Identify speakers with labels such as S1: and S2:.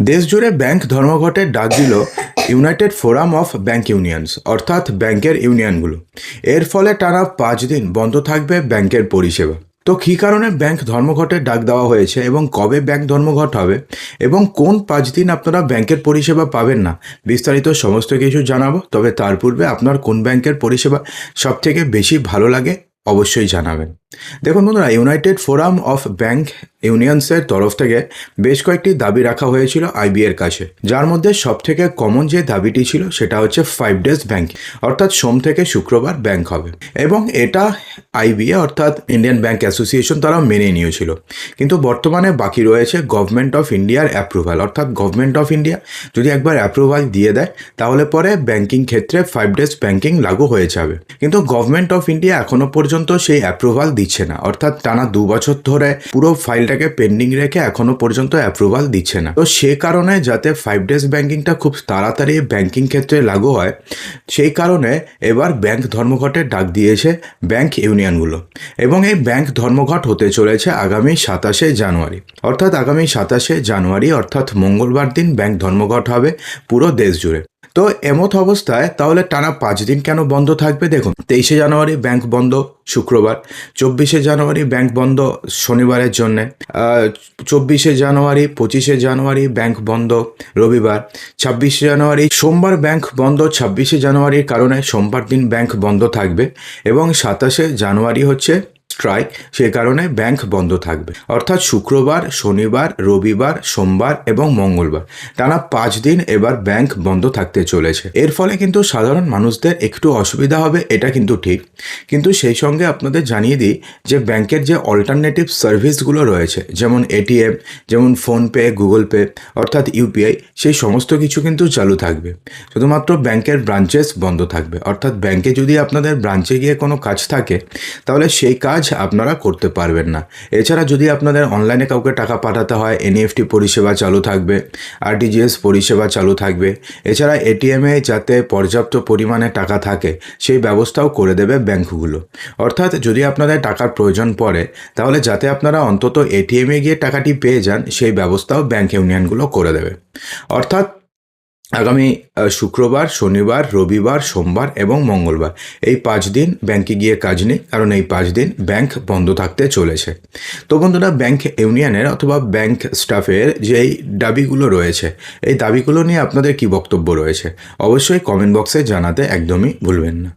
S1: দেশ জুড়ে ব্যাংক ধর্মঘটের ডাক দিল United forum of bank unions অর্থাৎ ব্যাংকের ইউনিয়নগুলো। এর ফলে টানা 5 দিন বন্ধ থাকবে ব্যাংকের পরিষেবা। তো কী কারণে ব্যাংক ধর্মঘটের ডাক দেওয়া হয়েছে এবং কবে ব্যাংক ধর্মঘট হবে এবং কোন 5 দিন আপনারা ব্যাংকের পরিষেবা পাবেন না, বিস্তারিত সমস্ত কিছু জানাবো। তবে তার পূর্বে আপনার কোন ব্যাংকের পরিষেবা সবথেকে বেশি ভালো লাগে অবশ্যই জানাবেন। দেখুন বন্ধুরা, ইউনাইটেড ফোরাম অফ ব্যাংক ইউনিয়নসের তরফ থেকে বেশ কয়েকটি দাবি রাখা হয়েছিল আইবিএর কাছে, যার মধ্যে সবথেকে কমন যে দাবিটি ছিল সেটা হচ্ছে 5 ডেজ ব্যাংক, অর্থাৎ সোম থেকে শুক্রবার ব্যাংক হবে। এবং এটা আইবিএ অর্থাৎ ইন্ডিয়ান ব্যাংক অ্যাসোসিয়েশন তারা মেনে নিয়েছিল। কিন্তু বর্তমানে বাকি রয়েছে গভর্নমেন্ট অফ ইন্ডিয়ার অ্যাপ্রুভাল, অর্থাৎ গভর্নমেন্ট অফ ইন্ডিয়া যদি একবার অ্যাপ্রুভাল দিয়ে দেয় তাহলে পরে ব্যাংকিং ক্ষেত্রে 5 ডেজ ব্যাংকিং লাগু হয়ে যাবে। কিন্তু গভর্নমেন্ট অফ ইন্ডিয়া এখনো পর্যন্ত সেই অ্যাপ্রুভাল দিচ্ছে না, অর্থাৎ টানা 2 বছর ধরে পুরো ফাইলটাকে পেন্ডিং রেখে এখনো পর্যন্ত অ্যাপ্রুভাল দিচ্ছে না। তো সে কারণে যাতে 5 ডেজ ব্যাংকিংটা খুব তাড়াতাড়ি ব্যাংকিং ক্ষেত্রে লাগু হয়, সেই কারণে এবার ব্যাংক ধর্মঘটের ডাক দিয়েছে ব্যাংক ইউনিয়নগুলো। এবং এই ব্যাংক ধর্মঘট হতে চলেছে আগামী 27শে জানুয়ারি, অর্থাৎ আগামী 27শে জানুয়ারি অর্থাৎ মঙ্গলবার দিন ব্যাংক ধর্মঘট হবে পুরো দেশ জুড়ে। তো এমত অবস্থায় তাহলে টানা 5 দিন কেন বন্ধ থাকবে? দেখুন, 23শে জানুয়ারি ব্যাংক বন্ধ শুক্রবার, 24শে জানুয়ারি ব্যাংক বন্ধ শনিবারের জন্যে, 24শে জানুয়ারি 25শে জানুয়ারি ব্যাংক বন্ধ রবিবার, 26শে জানুয়ারি সোমবার ব্যাংক বন্ধ 26শে জানুয়ারির কারণে সোমবার দিন ব্যাংক বন্ধ থাকবে, এবং 27শে জানুয়ারি হচ্ছে স্ট্রাইক, সে কারণে ব্যাংক বন্ধ থাকবে। অর্থাৎ শুক্রবার, শনিবার, রবিবার, সোমবার এবং মঙ্গলবার টানা 5 দিন এবার ব্যাংক বন্ধ থাকতে চলেছে। এর ফলে কিন্তু সাধারণ মানুষদের একটু অসুবিধা হবে, এটা কিন্তু ঠিক। কিন্তু সেই সঙ্গে আপনাদের জানিয়ে দিই যে ব্যাংকের যে অল্টারনেটিভ সার্ভিসগুলো রয়েছে, যেমন এটিএম, যেমন ফোনপে, গুগল পে অর্থাৎ ইউপিআই, সেই সমস্ত কিছু কিন্তু চালু থাকবে। শুধুমাত্র ব্যাংকের ব্রাঞ্চেস বন্ধ থাকবে, অর্থাৎ ব্যাংকে যদি আপনাদের ব্রাঞ্চে গিয়ে কোনো কাজ থাকে তাহলে সেই কাজ আপনারা করতে পারবেন না। এছাড়া যদি আপনাদের অনলাইনে কাউকে টাকা পাঠাতে হয়, এনইএফটি পরিষেবা চালু থাকবে, আরটিজিএস পরিষেবা চালু থাকবে। এছাড়া এটিএমে যাতে পর্যাপ্ত পরিমাণে টাকা থাকে সেই ব্যবস্থাও করে দেবে ব্যাংকগুলো। অর্থাৎ যদি আপনাদের টাকার প্রয়োজন পড়ে তাহলে যাতে আপনারা অন্তত এটিএমে গিয়ে টাকাটি পেয়ে যান সেই ব্যবস্থাও ব্যাংক ইউনিয়নগুলো করে দেবে। অর্থাৎ আগামী শুক্রবার, শনিবার, রবিবার, সোমবার এবং মঙ্গলবার এই 5 দিন ব্যাংকে গিয়ে কাজ নেই, কারণ এই 5 দিন ব্যাংক বন্ধ থাকতে চলেছে। তো বন্ধুরা, ব্যাংক ইউনিয়নের অথবা ব্যাংক স্টাফের যেই দাবিগুলো রয়েছে, এই দাবিগুলো নিয়ে আপনাদের কি বক্তব্য রয়েছে অবশ্যই কমেন্ট বক্সে জানাতে একদমই ভুলবেন না।